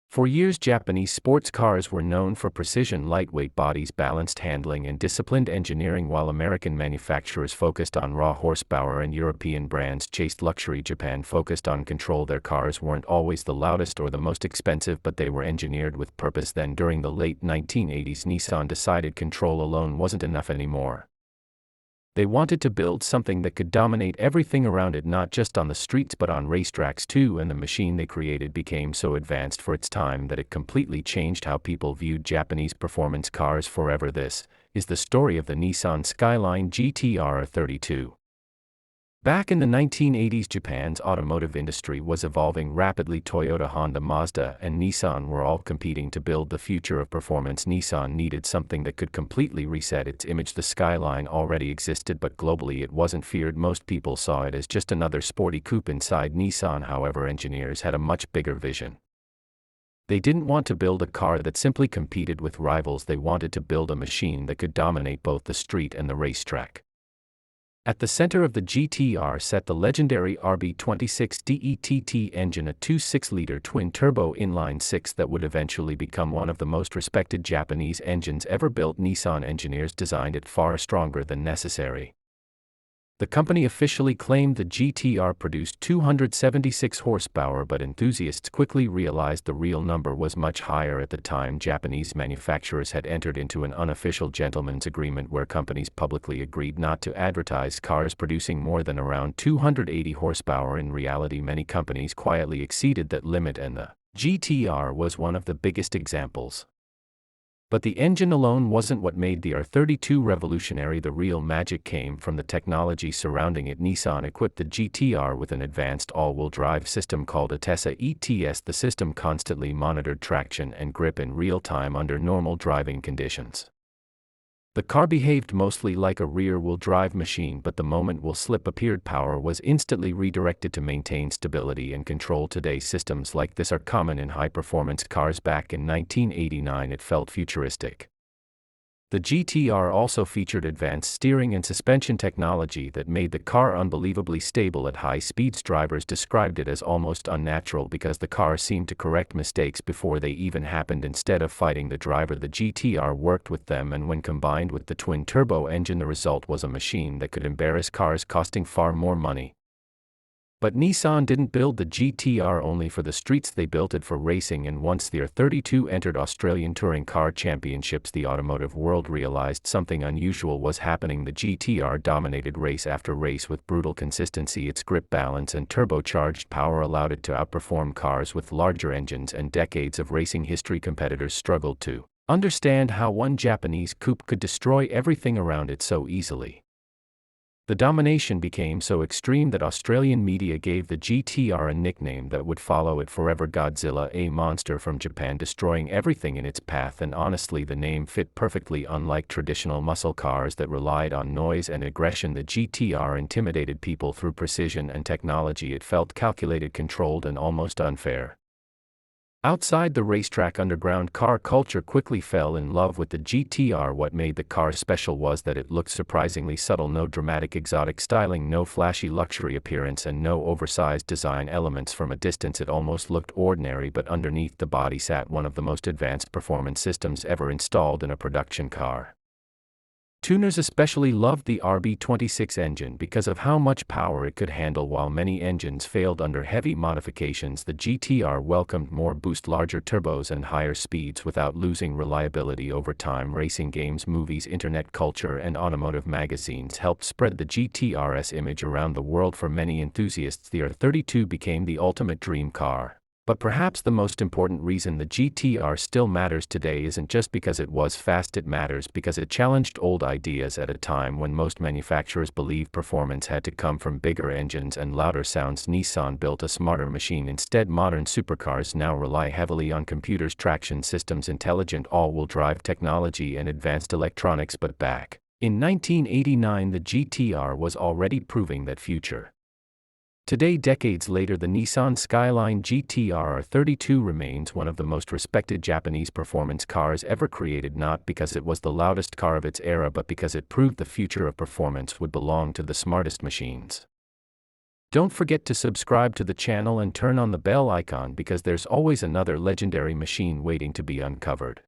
For years, Japanese sports cars were known for precision, lightweight bodies, balanced handling, and disciplined engineering, while American manufacturers focused on raw horsepower and European brands chased luxury. Japan focused on control. Their cars weren't always the loudest or the most expensive, but they were engineered with purpose. Then, during the late 1980s, Nissan decided control alone wasn't enough anymore. They wanted to build something that could dominate everything around it, not just on the streets but on racetracks too, and the machine they created became so advanced for its time that it completely changed how people viewed Japanese performance cars forever. This is the story of the Nissan Skyline GT-R R32. Back in the 1980s, Japan's automotive industry was evolving rapidly. Toyota, Honda, Mazda, and Nissan were all competing to build the future of performance. Nissan needed something that could completely reset its image. The Skyline already existed, but globally it wasn't feared. Most people saw it as just another sporty coupe inside Nissan. However, engineers had a much bigger vision. They didn't want to build a car that simply competed with rivals. They wanted to build a machine that could dominate both the street and the racetrack. At the center of the GT-R sat the legendary R32 GT-R engine, a 2.6-liter twin-turbo inline-six that would eventually become one of the most respected Japanese engines ever built. Nissan engineers designed it far stronger than necessary. The company officially claimed the GT-R produced 276 horsepower, but enthusiasts quickly realized the real number was much higher. At the time, Japanese manufacturers had entered into an unofficial gentleman's agreement where companies publicly agreed not to advertise cars producing more than around 280 horsepower. In reality, many companies quietly exceeded that limit, and the GT-R was one of the biggest examples. But the engine alone wasn't what made the R32 revolutionary. The real magic came from the technology surrounding it. Nissan equipped the GT-R with an advanced all-wheel drive system called Atessa ETS. The system constantly monitored traction and grip in real time under normal driving conditions. The car behaved mostly like a rear-wheel drive machine, but the moment wheel slip appeared, power was instantly redirected to maintain stability and control. Today, systems like this are common in high-performance cars. Back in 1989, it felt futuristic. The GT-R also featured advanced steering and suspension technology that made the car unbelievably stable at high speeds. Drivers described it as almost unnatural because the car seemed to correct mistakes before they even happened. Instead of fighting the driver, the GT-R worked with them, and when combined with the twin-turbo engine, the result was a machine that could embarrass cars costing far more money. But Nissan didn't build the GT-R only for the streets. They built it for racing, and once the R32 entered Australian Touring Car Championships, the automotive world realized something unusual was happening. The GT-R dominated race after race with brutal consistency. Its grip, balance, and turbocharged power allowed it to outperform cars with larger engines, and decades of racing history. Competitors struggled to understand how one Japanese coupe could destroy everything around it so easily. The domination became so extreme that Australian media gave the GT-R a nickname that would follow it forever: Godzilla, a monster from Japan destroying everything in its path. And honestly, the name fit perfectly. Unlike traditional muscle cars that relied on noise and aggression, the GT-R intimidated people through precision and technology. It felt calculated, controlled, and almost unfair. Outside the racetrack, underground car culture quickly fell in love with the GT-R. What made the car special was that it looked surprisingly subtle. No dramatic exotic styling, no flashy luxury appearance, and no oversized design elements. From a distance it almost looked ordinary, but underneath the body sat one of the most advanced performance systems ever installed in a production car. Tuners especially loved the R32 engine because of how much power it could handle. While many engines failed under heavy modifications, the GT-R welcomed more boost, larger turbos, and higher speeds without losing reliability. Over time, racing games, movies, internet culture, and automotive magazines helped spread the GT-R's image around the world. For many enthusiasts, the R32 became the ultimate dream car. But perhaps the most important reason the GT-R still matters today isn't just because it was fast. It matters because it challenged old ideas at a time when most manufacturers believed performance had to come from bigger engines and louder sounds. Nissan built a smarter machine instead. Modern supercars now rely heavily on computers, traction systems, intelligent all-wheel drive technology, and advanced electronics. But back in 1989, the GT-R was already proving that future. Today, decades later, the Nissan Skyline GT-R R32 remains one of the most respected Japanese performance cars ever created, not because it was the loudest car of its era, but because it proved the future of performance would belong to the smartest machines. Don't forget to subscribe to the channel and turn on the bell icon because there's always another legendary machine waiting to be uncovered.